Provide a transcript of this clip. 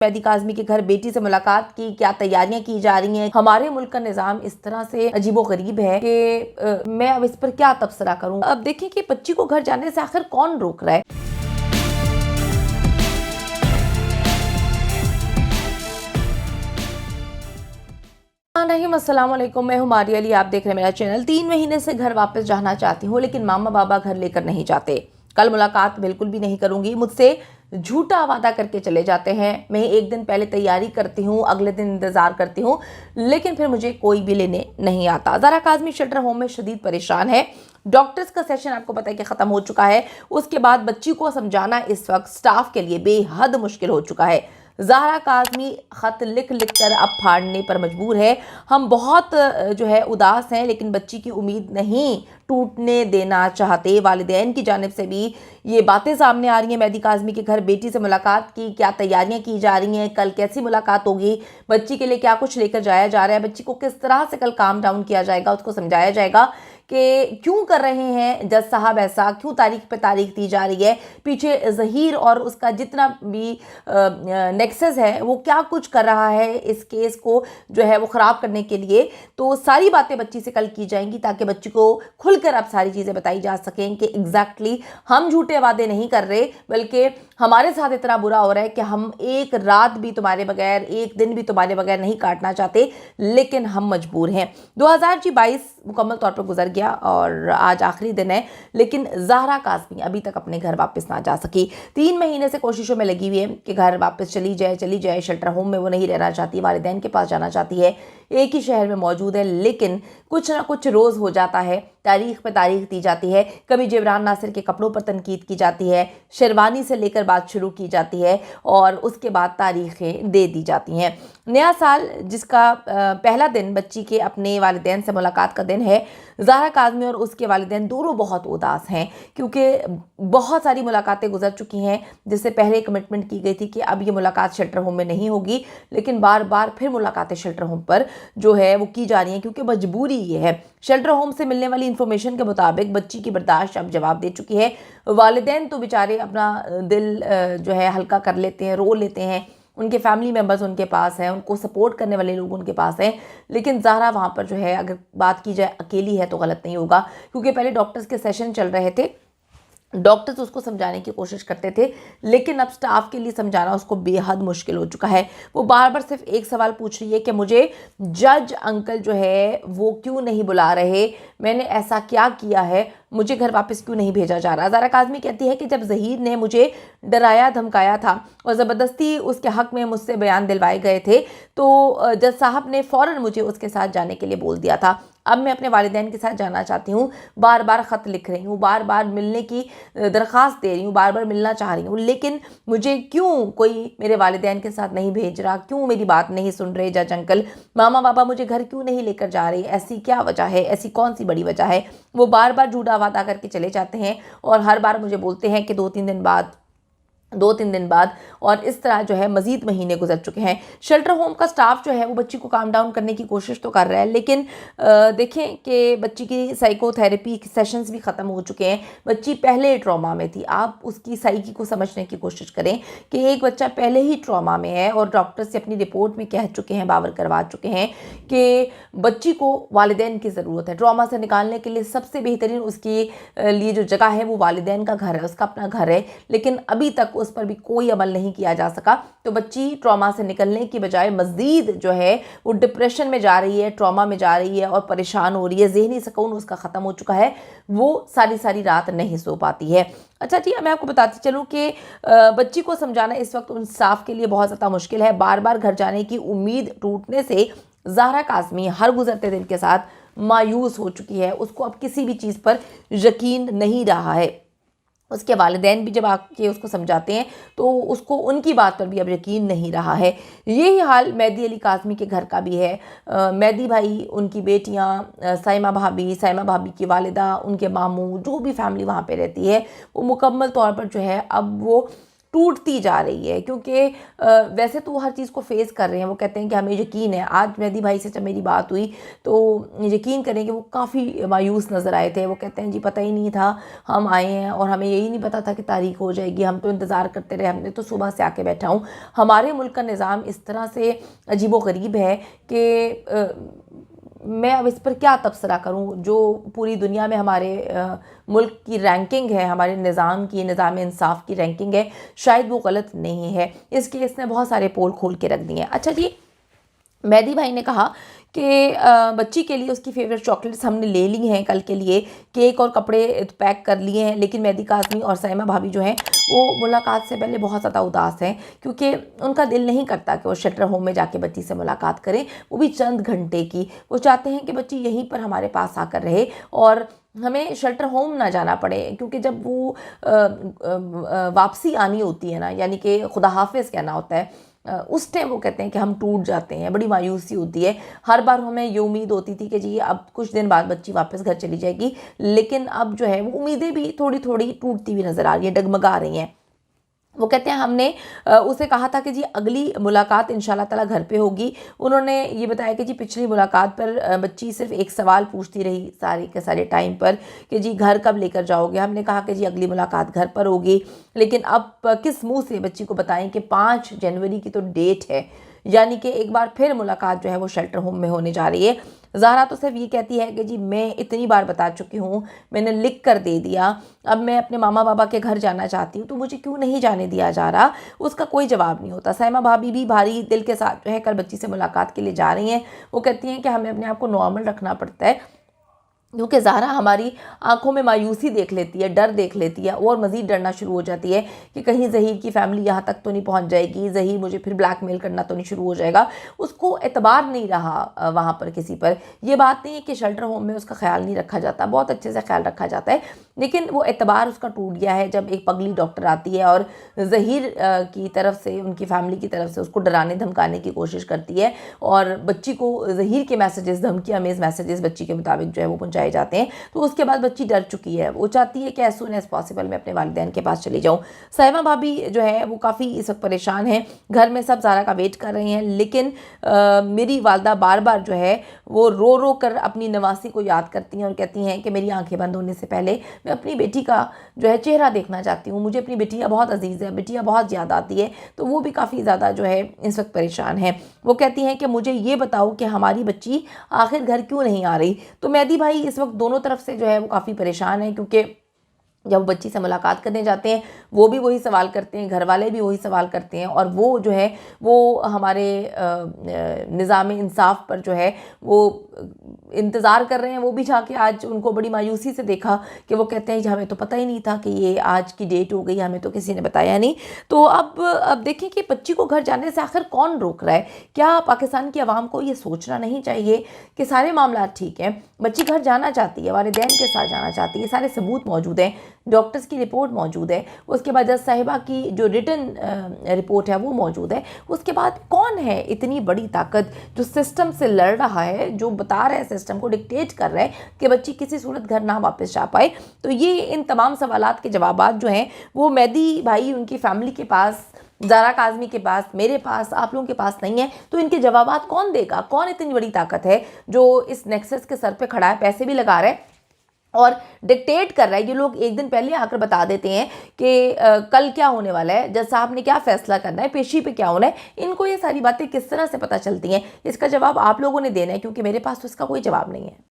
मेहदी काज़मी के घर बेटी से मुलाकात की क्या तैयारियां की जा रही हैं। हमारे मुल्क का निज़ाम इस तरह से अजीबोगरीब है कि मैं अब इस पर क्या तबसरा करूं। अब देखिए कि बच्ची को घर जाने से आखिर कौन रोक रहा है। अस्सलाम वालेकुम, मैं हूं मारिया अली, आप देख रहे हैं मेरा चैनल। 3 महीने से घर वापस जाना चाहती हूँ लेकिन मामा बाबा घर लेकर नहीं जाते। कल मुलाकात बिल्कुल भी नहीं करूंगी, मुझसे झूठा वादा करके चले जाते हैं। मैं एक दिन पहले तैयारी करती हूँ, अगले दिन इंतजार करती हूँ, लेकिन फिर मुझे कोई भी लेने नहीं आता। ज़ारा काज़मी शेल्टर होम में शदीद परेशान है। डॉक्टर्स का सेशन आपको पता है कि ख़त्म हो चुका है। उसके बाद बच्ची को समझाना इस वक्त स्टाफ के लिए बेहद मुश्किल हो चुका है। ज़ारा काज़मी ख़त लिख लिख कर अब फाड़ने पर मजबूर है। हम बहुत उदास हैं लेकिन बच्ची की उम्मीद नहीं टूटने देना चाहते। वालिदैन की जानिब से भी ये बातें सामने आ रही हैं। मेहदी काज़मी के घर बेटी से मुलाकात की क्या तैयारियां की जा रही हैं, कल कैसी मुलाकात होगी, बच्ची के लिए क्या कुछ लेकर जाया जा रहा है, बच्ची को किस तरह से कल काम डाउन किया जाएगा, उसको समझाया जाएगा कि क्यों कर रहे हैं जज साहब ऐसा, क्यों तारीख पे तारीख दी जा रही है, पीछे ज़हीर और उसका जितना भी नेक्सस है वो क्या कुछ कर रहा है इस केस को वो ख़राब करने के लिए। तो सारी बातें बच्ची से कल की जाएंगी ताकि बच्ची को खुलकर अब सारी चीज़ें बताई जा सकें कि एग्जैक्टली हम झूठे वादे नहीं कर रहे, बल्कि हमारे साथ इतना बुरा हो रहा है कि हम एक रात भी तुम्हारे बगैर, एक दिन भी तुम्हारे बगैर नहीं काटना चाहते, लेकिन हम मजबूर हैं। 2022 मुकम्मल तौर पर गुजर गया और आज आखिरी दिन है, लेकिन ज़ारा काज़मी अभी तक अपने घर वापस ना जा सकी। 3 महीने से कोशिशों में लगी हुई है कि घर वापस चली जाए। शेल्टर होम में वो नहीं रहना चाहती, वालिदैन के पास जाना चाहती है। एक ही शहर में मौजूद है लेकिन कुछ ना कुछ रोज़ हो जाता है, तारीख पे तारीख दी जाती है। कभी जिब्रान नासिर के कपड़ों पर तनकीद की जाती है, शेरवानी से लेकर बात शुरू की जाती है और उसके बाद तारीखें दे दी जाती हैं। नया साल जिसका पहला दिन बच्ची के अपने वालिदैन से मुलाकात का दिन है। ज़ारा काज़मी और उसके वालिदैन दोनों बहुत उदास हैं क्योंकि बहुत सारी मुलाकातें गुजर चुकी हैं। जिससे पहले कमिटमेंट की गई थी कि अब ये मुलाकात शेल्टर होम में नहीं होगी, लेकिन बार बार फिर मुलाकातें शेल्टर होम पर वो की जा रही हैं क्योंकि मजबूरी ये है। शेल्टर होम से मिलने वाली इंफॉर्मेशन के मुताबिक बच्ची की बर्दाश्त अब जवाब दे चुकी है। वालिदैन तो बेचारे अपना दिल हल्का कर लेते हैं, रो लेते हैं, उनके फैमिली मेम्बर्स उनके पास हैं, उनको सपोर्ट करने वाले लोग उनके पास हैं, लेकिन ज़ारा वहाँ पर अगर बात की जाए अकेली है तो गलत नहीं होगा क्योंकि पहले डॉक्टर्स के सेशन चल रहे थे। डॉक्टर्स उसको समझाने की कोशिश करते थे लेकिन अब स्टाफ के लिए समझाना उसको बेहद मुश्किल हो चुका है। वो बार बार सिर्फ एक सवाल पूछ रही है कि मुझे जज अंकल वो क्यों नहीं बुला रहे, मैंने ऐसा क्या किया है, मुझे घर वापस क्यों नहीं भेजा जा रहा। ज़ारा काज़मी कहती है कि जब ज़हीर ने मुझे डराया धमकाया था और ज़बरदस्ती उसके हक़ में मुझसे बयान दिलवाए गए थे तो जज साहब ने फ़ौरन मुझे उसके साथ जाने के लिए बोल दिया था। अब मैं अपने वालिदैन के साथ जाना चाहती हूँ, बार बार ख़त लिख रही हूँ, बार बार मिलने की दरख्वास्त दे रही हूँ, बार बार मिलना चाह रही हूँ, लेकिन मुझे क्यों कोई मेरे वालिदैन के साथ नहीं भेज रहा, क्यों मेरी बात नहीं सुन रहे जज अंकल, मामा बाबा मुझे घर क्यों नहीं लेकर जा रहे, ऐसी क्या वजह है, ऐसी कौन सी बड़ी वजह है। वो बार बार झूठा वादा करके चले जाते हैं और हर बार मुझे बोलते हैं कि 2-3 दिन बाद और इस तरह मज़ीद महीने गुजर चुके हैं। शेल्टर होम का स्टाफ वो बच्ची को काम डाउन करने की कोशिश तो कर रहा है, लेकिन देखें कि बच्ची की साइकोथेरेपी सेशंस भी ख़त्म हो चुके हैं। बच्ची पहले ट्रॉमा में थी, आप उसकी साइकी को समझने की कोशिश करें कि एक बच्चा पहले ही ट्रॉमा में है और डॉक्टर से अपनी रिपोर्ट में कह चुके हैं, बावर करवा चुके हैं कि बच्ची को वालिदैन की ज़रूरत है। ट्रॉमा से निकालने के लिए सबसे बेहतरीन उसके लिए जो जगह है वो वालिदैन का घर है, उसका अपना घर है, लेकिन अभी तक उस पर भी कोई अमल नहीं किया जा सका। तो बच्ची ट्रॉमा से निकलने की बजाय मज़ीद वो डिप्रेशन में जा रही है, ट्रॉमा में जा रही है और परेशान हो रही है। ज़हनी सुकून उसका ख़त्म हो चुका है, वो सारी रात नहीं सो पाती है। अच्छा जी, मैं आपको बताती चलूँ कि बच्ची को समझाना इस वक्त उन स्टाफ के लिए बहुत ज़्यादा मुश्किल है। बार बार घर जाने की उम्मीद टूटने से ज़ारा काज़मी हर गुजरते दिन के साथ मायूस हो चुकी है। उसको अब किसी भी चीज़ पर यकीन नहीं रहा है। उसके वालिदैन भी जब आके उसको समझाते हैं तो उसको उनकी बात पर भी अब यकीन नहीं रहा है। यही हाल मेहदी अली काज़मी के घर का भी है। मेहदी भाई, उनकी बेटियां, साइमा भाभी की वालिदा, उनके मामू, जो भी फैमिली वहाँ पे रहती है वो मुकम्मल तौर पर अब वो टूटती जा रही है, क्योंकि वैसे तो वो हर चीज़ को फेस कर रहे हैं। वो कहते हैं कि हमें यकीन है, आज मेहदी भाई से जब मेरी बात हुई तो यकीन करें कि वो काफ़ी मायूस नज़र आए थे। वो कहते हैं जी पता ही नहीं था, हम आए हैं और हमें यही नहीं पता था कि तारीख हो जाएगी, हम तो इंतज़ार करते रहे, हमने तो सुबह से आके बैठा हूँ। हमारे मुल्क का निज़ाम इस तरह से अजीबोगरीब है कि मैं अब इस पर क्या तबसरा करूं। जो पूरी दुनिया में हमारे मुल्क की रैंकिंग है, हमारे निज़ाम की, निज़ाम इंसाफ की रैंकिंग है, शायद वो गलत नहीं है। इस केस ने बहुत सारे पोल खोल के रख दिए हैं। अच्छा जी, मेहदी भाई ने कहा कि बच्ची के लिए उसकी फेवरेट चॉकलेट्स हमने ले ली हैं कल के लिए, केक और कपड़े पैक कर लिए हैं, लेकिन मेहदी काज़मी और साइमा भाभी जो हैं वो मुलाकात से पहले बहुत ज़्यादा उदास हैं, क्योंकि उनका दिल नहीं करता कि वो शेल्टर होम में जाके बच्ची से मुलाकात करें, वो भी चंद घंटे की। वो चाहते हैं कि बच्ची यहीं पर हमारे पास आकर रहे और हमें शेल्टर होम ना जाना पड़े, क्योंकि जब वो वापसी आनी होती है ना, यानी कि खुदा हाफिज़ कहना होता है, उस टाइम वो कहते हैं कि हम टूट जाते हैं, बड़ी मायूसी होती है। हर बार हमें ये उम्मीद होती थी कि जी अब कुछ दिन बाद बच्ची वापस घर चली जाएगी, लेकिन अब जो है वो उम्मीदें भी थोड़ी थोड़ी टूटती हुई नज़र आ रही है, डगमगा रही हैं। वो कहते हैं हमने उसे कहा था कि जी अगली मुलाकात इंशाल्लाह ताला घर पे होगी। उन्होंने ये बताया कि जी पिछली मुलाकात पर बच्ची सिर्फ एक सवाल पूछती रही सारे के सारे टाइम पर कि जी घर कब लेकर जाओगे। हमने कहा कि जी अगली मुलाकात घर पर होगी, लेकिन अब किस मुंह से बच्ची को बताएं कि 5 जनवरी की तो डेट है, यानी कि एक बार फिर मुलाकात जो है वो शेल्टर होम में होने जा रही है। ज़ाहरा तो सिर्फ ये कहती है कि जी मैं इतनी बार बता चुकी हूँ, मैंने लिख कर दे दिया, अब मैं अपने मामा बाबा के घर जाना चाहती हूँ, तो मुझे क्यों नहीं जाने दिया जा रहा। उसका कोई जवाब नहीं होता। साइमा भाभी भी भारी दिल के साथ जो है कल बच्ची से मुलाकात के लिए जा रही हैं। वो कहती हैं कि हमें अपने आप को नॉर्मल रखना पड़ता है, क्योंकि ज़ाहरा हमारी आंखों में मायूसी देख लेती है, डर देख लेती है और मज़ीद डरना शुरू हो जाती है कि कहीं ज़हीर की फ़ैमिली यहाँ तक तो नहीं पहुँच जाएगी, ज़हीर मुझे फिर ब्लैकमेल करना तो नहीं शुरू हो जाएगा। उसको एतबार नहीं रहा वहाँ पर किसी पर। यह बात नहीं है कि शेल्टर होम में उसका ख्याल नहीं रखा जाता, बहुत अच्छे से ख्याल रखा जाता है, लेकिन वो एतबार उसका टूट गया है जब एक पगली डॉक्टर आती है और ज़हीर की तरफ से, उनकी फ़ैमिली की तरफ से उसको डराने धमकाने की कोशिश करती है और बच्ची को ज़हीर के मैसेजेस, धमकी अमेज़ मैसेजेस बच्ची के मुताबिक जो है वो पहुँचाए जाते हैं। तो उसके बाद बच्ची डर चुकी है, वो चाहती है कि एज सून एज पॉसिबल मैं अपने वालिदैन के पास चली जाऊँ। साइमा भाभी जो है वो काफ़ी इस वक्त परेशान है, घर में सब ज़ारा का वेट कर रहे हैं, लेकिन मेरी वालदा बार बार जो है वो रो रो कर अपनी नवासी को याद करती हैं और कहती हैं कि मेरी आंखें बंद होने से पहले मैं अपनी बेटी का जो है चेहरा देखना चाहती हूँ, मुझे अपनी बेटिया बहुत अजीज़ है, बेटिया बहुत याद आती है। तो वो भी काफ़ी ज़्यादा जो है इस वक्त परेशान है। वो कहती हैं कि मुझे ये बताओ कि हमारी बच्ची आखिर घर क्यों नहीं आ रही। तो मेहदी भाई इस वक्त दोनों तरफ से जो है वो काफ़ी परेशान है, क्योंकि जब बच्ची से मुलाकात करने जाते हैं वो भी वही सवाल करते हैं, घर वाले भी वही सवाल करते हैं, और वो जो है वो हमारे निज़ाम इंसाफ पर जो है वो इंतज़ार कर रहे हैं। वो भी जाके आज उनको बड़ी मायूसी से देखा कि वो कहते हैं हमें तो पता ही नहीं था कि ये आज की डेट हो गई, हमें तो किसी ने बताया नहीं। तो अब देखें कि बच्ची को घर जाने से आखिर कौन रोक रहा है। क्या पाकिस्तान की आवाम को ये सोचना नहीं चाहिए कि सारे मामला ठीक हैं, बच्ची घर जाना चाहती है, वालिदैन के साथ जाना चाहती है, सारे सबूत मौजूद हैं, डॉक्टर्स की रिपोर्ट मौजूद है, उसके बाद जज साहिबा की जो रिटन रिपोर्ट है वो मौजूद है। उसके बाद कौन है इतनी बड़ी ताकत जो सिस्टम से लड़ रहा है, जो बता रहा है, सिस्टम को डिक्टेट कर रहा है कि बच्ची किसी सूरत घर ना वापस जा पाए। तो ये इन तमाम सवालात के जवाबात जो हैं वो मेहदी भाई, उनकी फैमिली के पास, ज़ारा काज़मी के पास, मेरे पास, आप लोगों के पास नहीं है। तो इनके जवाबात कौन देगा? कौन इतनी बड़ी ताकत है जो इस नेक्सस के सर पे खड़ा है, पैसे भी लगा रहा है और डिक्टेट कर रहा है। ये लोग एक दिन पहले आकर बता देते हैं कि कल क्या होने वाला है, जज साहब ने क्या फैसला करना है, पेशी पे क्या होना है। इनको ये सारी बातें किस तरह से पता चलती हैं, इसका जवाब आप लोगों ने देना है, क्योंकि मेरे पास तो इसका कोई जवाब नहीं है।